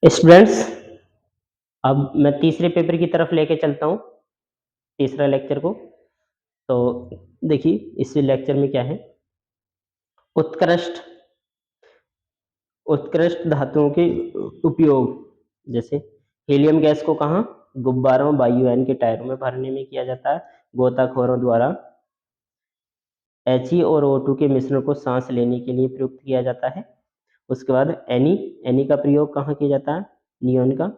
Students, अब मैं तीसरे पेपर की तरफ लेके चलता हूँ, तीसरा लेक्चर को। तो देखिए, इस लेक्चर में क्या है, उत्कृष्ट उत्कृष्ट धातुओं के उपयोग। जैसे हीलियम गैस को कहाँ, गुब्बारों, वायुयान के टायरों में भरने में किया जाता है गोताखोरों द्वारा। He और O2 के मिश्रण को सांस लेने के लिए प्रयुक्त किया जाता है। उसके बाद एनी का प्रयोग कहाँ किया जाता है, नियोन का।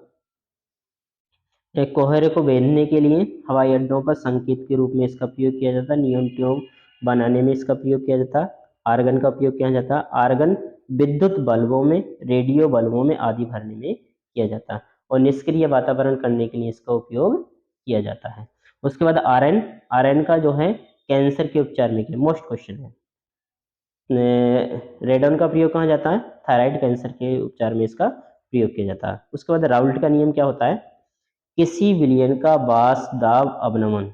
एक कोहरे को भेजने के लिए हवाई अड्डों पर संकेत के रूप में इसका प्रयोग किया जाता है। नियॉन ट्यूब बनाने में इसका प्रयोग किया जाता है। आर्गन का प्रयोग किया जाता है। आर्गन विद्युत बल्बों में, रेडियो बल्बों में आदि भरने में किया जाता है। और निष्क्रिय वातावरण करने के लिए इसका उपयोग किया जाता है। उसके बाद आरएन का जो है कैंसर के उपचार में किया, मोस्ट क्वेश्चन है। रेडॉन का प्रयोग कहाँ जाता है, थायराइड कैंसर के उपचार में इसका प्रयोग किया जाता है। उसके बाद राउल्ट का नियम क्या होता है, किसी विलयन का वाष्पदाब अवनमन,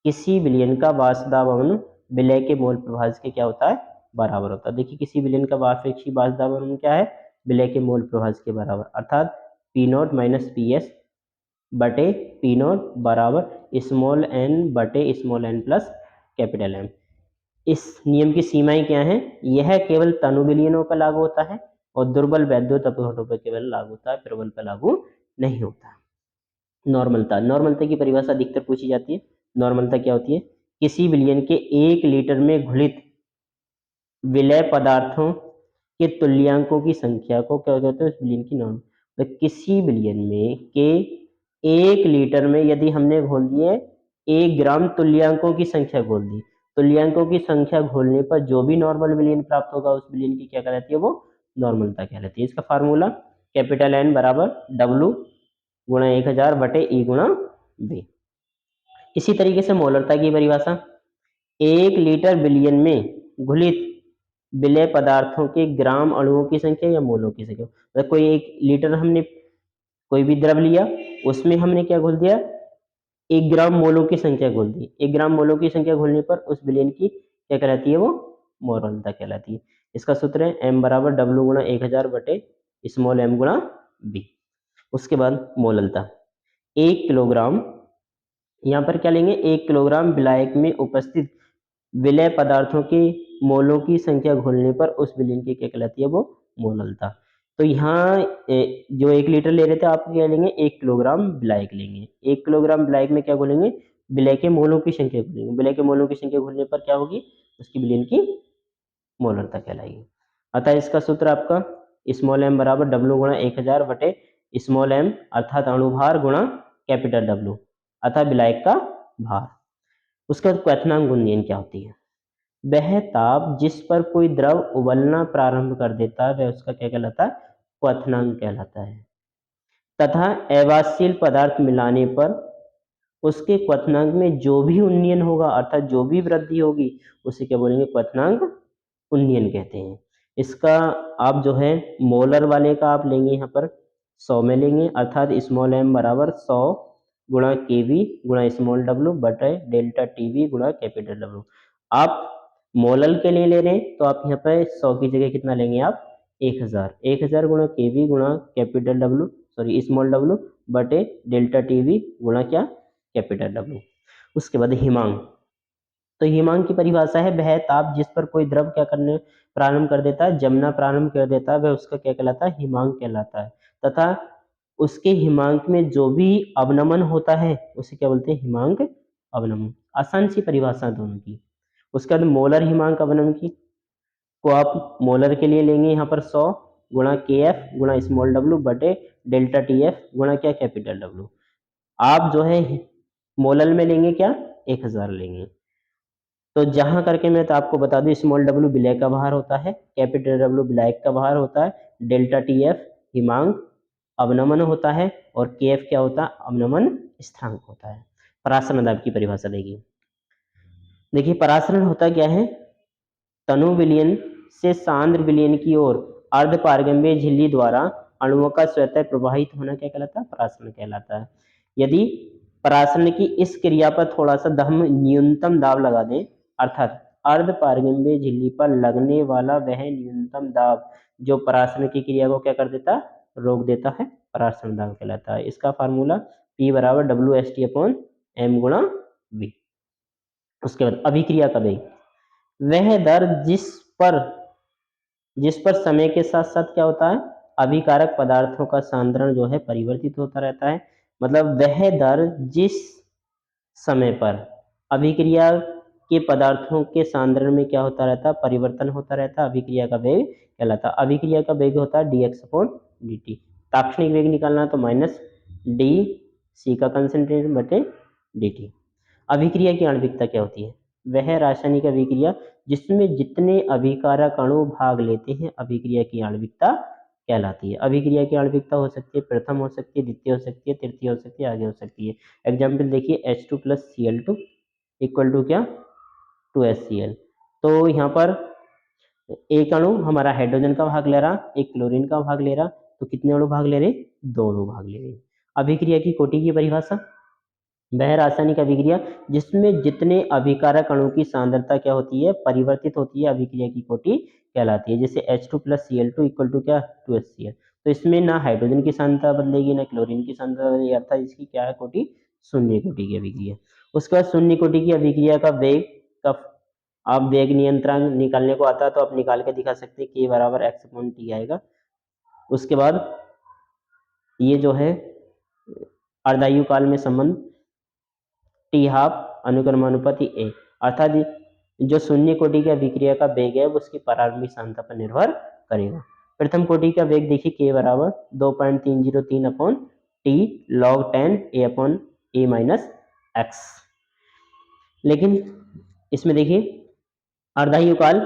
किसी विलयन का वाष्पदाब अवनमन विलय के मोल प्रभाज के क्या होता है, बराबर होता है। देखिए, किसी विलयन का वाष्पीय वाष्पदाब अवनमन क्या है, विलय के मोल प्रभाज के बराबर, अर्थात P0 माइनस PS बटे P0 बराबर स्मॉल n बटे small n plus capital M। इस नियम की सीमाएं क्या हैं, यह केवल तनु विलयनों पर लागू होता है और दुर्बल वैद्युत अपघटों पर केवल लागू होता है, प्रबल पर लागू नहीं होता। नॉर्मलता की परिभाषा अधिकतर पूछी जाती है। नॉर्मलता क्या होती है, किसी विलयन के 1 लीटर में घुलित विलय पदार्थों के तुल्यांकों की संख्या को क्या कहते हैं, उस विलयन की नॉर्म। तो किसी विलयन में के 1 लीटर में यदि हमने घोल दिए 1 ग्राम तुल्यांकों की संख्या घोल दी, तुल्यांकों की संख्या घोलने पर जो भी नॉर्मल विलयन प्राप्त होगा उस विलयन की क्या कहलाती है, वो नॉर्मलता कहलाती है। इसका फार्मूला कैपिटल N बराबर W गुणा 1000 बटे E गुणा B। इसी तरीके से मोलरता की परिभाषा, 1 लीटर विलयन में घुलित विलय पदार्थों के ग्राम अणुओं की संख्या या मोलों की संख्या। मतलब कोई 1 लीटर हमने कोई भी द्रव लिया, उसमें हमने क्या घोल दिया, 1 ग्राम मोलों की संख्या घोल दी। 1 ग्राम मोलों की संख्या घोलने पर उस विलयन की क्या कहलाती है, वो मोलरता कहलाती है। इसका सूत्र है M बराबर W गुणा 1000 बटे स्मॉल m गुणा B। उसके बाद मोललता, 1 किलोग्राम, यहाँ पर क्या लेंगे, 1 किलोग्राम विलायक में उपस्थित विलय पदार्थों के मोलों की संख्या घोलने पर उस विलयन की क्या कहलाती है, वो मोललता। तो यहाँ जो 1 लीटर ले रहे थे आप क्या लेंगे, 1 किलोग्राम विलायक लेंगे। 1 किलोग्राम विलायक में क्या घोलेंगे, विलय के मोलों की संख्या घोलेंगे। विलय के मोलों की संख्या घोलने पर क्या होगी, उसकी विलयन की मोलरता कहलाएगी। अतः इसका सूत्र आपका स्मॉल m बराबर W गुणा 1000 बटे स्मॉल m अर्थात अणुभार गुणा कैपिटल W अतः विलायक का भार। उसके बाद क्वथनांक गुणन क्या होती है, वह ताप जिस पर कोई द्रव उबलना प्रारंभ कर देता है वह उसका क्या कहलाता है, क्वथनांक कहलाता है। तथा अवाष्यशील पदार्थ मिलाने पर उसके क्वथनांक में जो भी उन्नयन होगा अर्थात जो भी वृद्धि होगी उसे क्या बोलेंगे, क्वथनांक उन्नयन कहते हैं। इसका आप जो है मोलर वाले का आप लेंगे यहाँ पर 100 में लेंगे, अर्थात स्मॉल m बराबर 100 गुणा केवी गुणा स्मॉल w बटे डेल्टा टीवी गुणा कैपिटल W। आप मोलल के लिए ले रहे हैं तो आप यहाँ पे 100 की जगह कितना लेंगे आप, 1000 गुणा केवी गुणा capital W, sorry small w बटे डेल्टा टीवी गुणा क्या, कैपिटल W। उसके बाद हिमांक, तो हिमांक की परिभाषा है वह ताप जिस पर कोई द्रव क्या करने प्रारंभ कर देता है, जमना प्रारंभ कर देता है वह उसका क्या कहलाता है, हिमांक कहलाता है। तथा उसके हिमांक में जो भी अवनमन होता है उसे क्या बोलते हैं, हिमांक अवनमन। आसान सी परिभाषा दोनों की। उसके बाद मोलर हिमांक अवनमन की को आप मोलर के लिए लेंगे यहाँ पर 100 गुणा KF गुणा स्मॉल w बटे डेल्टा TF गुणा क्या, कैपिटल W। आप जो है मोलल में लेंगे क्या, 1000 लेंगे। तो जहां करके मैं तो आपको बता दूं, स्मॉल w विलय का भार होता है, कैपिटल W विलायक का भार होता है, डेल्टा TF हिमांक अवनमन होता है और KF क्या होता है, अवनमन स्थिरांक होता है। परासरण दाब की परिभाषा देखिए परासरण होता क्या है, तनु विलयन से सांद्र विलयन की ओर अर्ध पारगम्य झिल्ली द्वारा अणुओं का स्वतः प्रवाहित होना क्या कहलाता है, परासरण कहलाता है। यदि परासरण की इस क्रिया पर थोड़ा सा हम न्यूनतम दाब लगा दें, अर्थात अर्ध पारगम्य झिल्ली पर लगने वाला वह न्यूनतम दाब जो परासरण की क्रिया को क्या कर देता, रोक देता है, परावर्तन दाब कहलाता है। इसका फार्मूला P बराबर WST/m गुणा V। उसके बाद अभिक्रिया का वेग, वह दर जिस पर समय के साथ साथ क्या होता है, अभिकारक पदार्थों का सांद्रण जो है परिवर्तित होता रहता है। मतलब वह दर जिस समय पर अभिक्रिया के पदार्थों के सांद्रण में क्या होता रहता है, परिवर्तन होता रहता है, अभिक्रिया का वेग कहलाता है। अभिक्रिया का वेग होता है dx/dt। ताक्षणिक वेग निकालना है तो माइनस डी सी का कंसंट्रेशन बटे dt। अभिक्रिया की आणविकता क्या होती है, वह रासायनिक अभिक्रिया जिसमें जितने अभिकारक अणु भाग लेते हैं अभिक्रिया की आणविकता कहलाती है। अभिक्रिया की आणविकता हो सकती है प्रथम, हो सकती है द्वितीय, हो सकती है तृतीय, हो सकती है, आगे हो सकती है। एग्जाम्पल देखिए H2 + Cl2 इक्वल टू क्या, 2HCl। तो यहाँ पर एक अणु हमारा हाइड्रोजन का भाग ले रहा, एक क्लोरीन का भाग ले रहा, तो कितने अणु भाग ले रहे, 2 अणु भाग ले रहे। अभिक्रिया की कोटि की परिभाषा, वह रासायनिक अभिक्रिया जिसमें जितने अभिकारक अणु की सांद्रता क्या होती है, परिवर्तित होती है, अभिक्रिया की कोटि कहलाती है। जैसे H2 + Cl2 इक्वल टू क्या, 2HCl। तो इसमें ना हाइड्रोजन की सांद्रता बदलेगी ना क्लोरीन की सांद्रता बदलेगी, अर्थात इसकी क्या है कोटि, शून्य कोटि की अभिक्रिया। उसके बाद शून्य कोटि की अभिक्रिया का वेग का आप वेग नियंत्रण निकालने को आता है तो आप निकाल के दिखा सकते हैं, K बराबर x/t आएगा। उसके बाद ये जो है अर्धायु काल में संबंध T½ अनुक्रमानुपाती A, अर्थात जो शून्य कोटि की अभिक्रिया का वेग है वो उसकी प्रारंभिक सांद्रता पर निर्भर करेगा। प्रथम कोटि का वेग देखिए K बराबर 2.303/T log 10 A/A-x। लेकिन इसमें देखिए अर्धायु काल,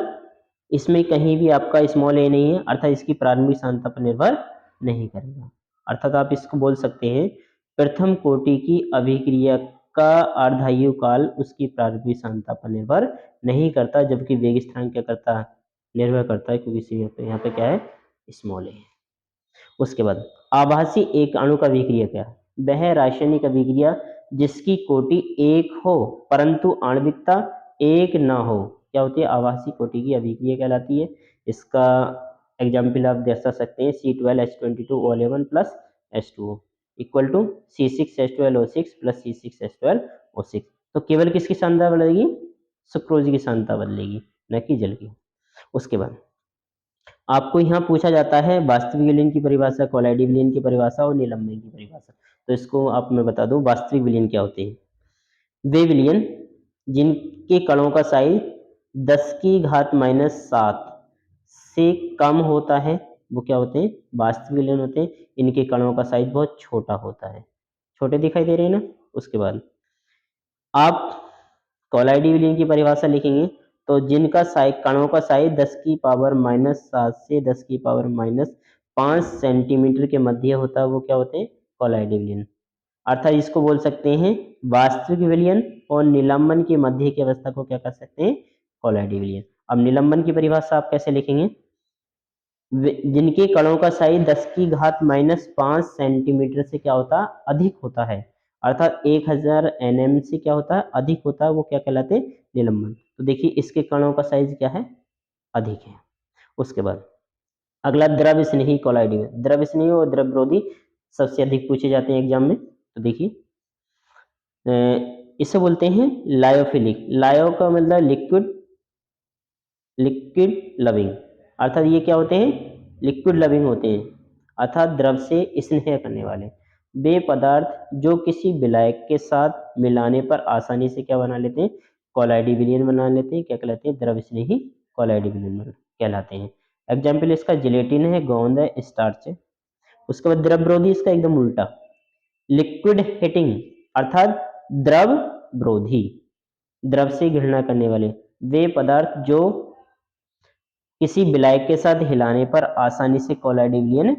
इसमें कहीं भी आपका स्मॉल a नहीं है, अर्थात इसकी प्रारंभिक सांद्रता पर निर्भर नहीं करेगा। अर्थात आप इसको बोल सकते हैं प्रथम कोटि की अभिक्रिया का अर्धायु काल उसकी प्रारंभिक सांद्रता पर निर्भर नहीं करता, जबकि वेग स्थिरांक क्या करता है, निर्भर करता है, क्योंकि यहाँ पे क्या है, स्मॉल a। उसके बाद आभासी एक अणु का अभिक्रिया क्या है, वह रासायनिक अभिक्रिया जिसकी कोटि 1 हो परंतु आणविकता 1 ना हो, क्या होती है, आभासी कोटि की अभिक्रिया कहलाती है। इसका एग्जाम्पल आप दर्शा सकते हैं C12H22O11 + H2O equal to C6H12O6 + C6H12O6। तो केवल किसकी सांद्रता बदलेगी, सुक्रोज की सांद्रता बदलेगी, न कि जल की। उसके बाद आपको यहाँ पूछा जाता है वास्तविक विलयन की परिभाषा, कोलाइडी विलयन की परिभाषा और निलंबन की परिभाषा। तो इसको आप मैं बता दूं, वास्तविक विलयन क्या होते हैं, वे विलयन जिनके कणों का साइज 10⁻⁻7 से कम होता है वो क्या होते हैं, वास्तविक विलयन होते हैं। इनके कणों का साइज बहुत छोटा होता है, छोटे दिखाई दे रहे हैं ना। उसके बाद आप कोलाइडी विलयन की परिभाषा लिखेंगे तो जिनका कणों का साइज 10⁻⁻7 से 10⁻⁻5 सेंटीमीटर के मध्य होता है वो क्या होते हैं, कोलाइडी विलयन। अर्थात इसको बोल सकते हैं वास्तविक विलयन और निलंबन के मध्य की अवस्था को क्या कर सकते हैं, कोलाइडी विलयन। अब निलंबन की परिभाषा आप कैसे लिखेंगे, जिनके कणों का साइज 10⁻⁻5 सेंटीमीटर से क्या होता है, अधिक होता है, अर्थात 1000 nm से क्या होता है, अधिक होता है, वो क्या कहलाते हैं, निलंबन। तो देखिए इसके कणों का साइज क्या है, अधिक है। उसके बाद अगला द्रव स्नेही कोलाइडी, द्रव स्नेही और द्रव विरोधी सबसे अधिक पूछे जाते हैं एग्जाम में। तो देखिए इसे बोलते हैं लायोफिलिक, लायो का मतलब लिक्विड, लिक्विड लविंग, अर्थात ये क्या होते हैं, लिक्विड लविंग होते हैं, अर्थात द्रव से स्नेह करने वाले। वे पदार्थ जो किसी विलायक के साथ मिलाने पर आसानी से क्या बना लेते हैं, कोलाइडी विलयन बना लेते हैं, क्या कहलाते हैं, द्रव स्नेही कोलाइडी विलयन कहलाते हैं। एग्जाम्पल इसका जिलेटिन है, गोंद है, स्टार्च है। उसके बाद द्रव विरोधी इसका एकदम उल्टा, लिक्विड हिटिंग, अर्थात द्रव विरोधी, द्रव से घृणा करने वाले। वे पदार्थ जो किसी विलायक के साथ हिलाने पर आसानी से कोलाइडी विलयन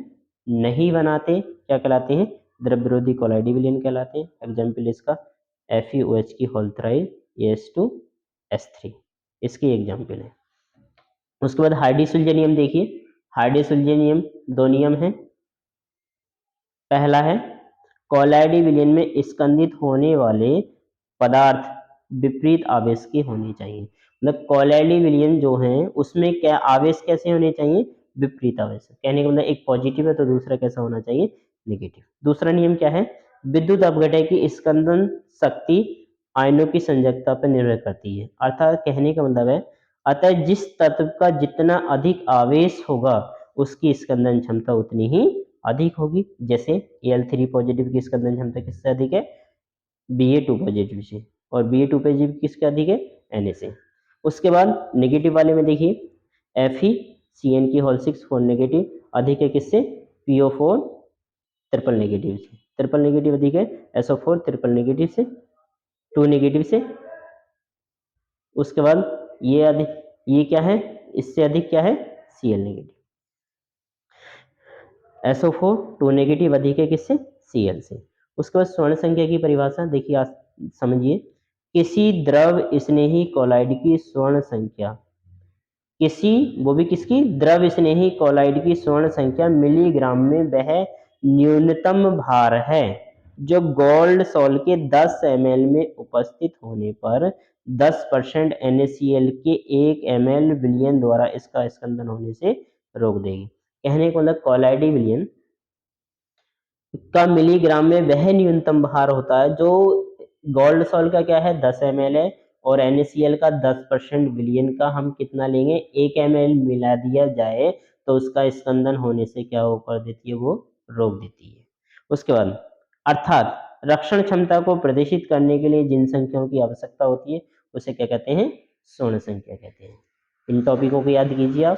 नहीं बनाते, क्या कहलाते हैं, द्रव विरोधी कोलाइडी विलयन कहलाते हैं। एग्जाम्पल इसका FeOH की होल थ्राइड AS2S3, इसकी एग्जाम्पल है। उसके बाद हार्डी-सुलज़ नियम देखिए, हार्डी-सुलज़ नियम 2 नियम है। पहला है कोलाइडी विलयन में स्कंदित होने वाले पदार्थ विपरीत आवेश के होने चाहिए। मतलब कोलाइडी विलयन जो है उसमें क्या आवेश कैसे होने चाहिए, विपरीतावेश। कहने का मतलब एक पॉजिटिव है तो दूसरा कैसा होना चाहिए, नेगेटिव। दूसरा नियम क्या है, विद्युत अपघटय की स्कंदन शक्ति आयनों की संयोजकता पर निर्भर करती है। अर्थात कहने का मतलब है, अतः जिस तत्व का जितना अधिक आवेश होगा उसकी स्कंदन क्षमता उतनी ही अधिक होगी। जैसे Al3 पॉजिटिव की स्कंदन क्षमता किससे अधिक है, Ba2 पॉजिटिव से, और Ba2 पॉजिटिव किसके अधिक है, Na से। उसके बाद नेगेटिव वाले में देखिए FeCN6 4 नेगेटिव अधिक है किससे, PO4 ट्रिपल नेगेटिव से, ट्रिपल नेगेटिव अधिक है SO4 ट्रिपल नेगेटिव से, 2 नेगेटिव से। उसके बाद ये अधिक, ये क्या है, इससे अधिक क्या है, Cl नेगेटिव। SO4 2 नेगेटिव अधिक है किससे, Cl से। उसके बाद स्वर्ण संख्या की परिभाषा देखिए, आप समझिए, किसी द्रव स्नेही कोलाइड की स्वर्ण संख्या, किसी, वो भी किसकी, द्रव स्नेही कोलाइड की स्वर्ण संख्या मिलीग्राम में वह न्यूनतम भार है जो गोल्ड सॉल्ट के 10 ml में उपस्थित होने पर 10% NaCl के 1 ml विलयन द्वारा इसका स्कंदन होने से रोक देगी। कहने को मतलब कोलाइडी विलयन का मिलीग्राम में वह न्यूनतम भार होता है जो गोल्ड सॉल्ट का क्या है 10 ml है, और NaCl का 10% विलयन का हम कितना लेंगे, 1 ml मिला दिया जाए तो उसका स्कंदन होने से क्या वो कर देती है, वो रोक देती है। उसके बाद अर्थात रक्षण क्षमता को प्रदर्शित करने के लिए जिन संख्याओं की आवश्यकता होती है उसे क्या कहते हैं, स्वर्ण संख्या कहते हैं। इन टॉपिकों को याद कीजिए आप।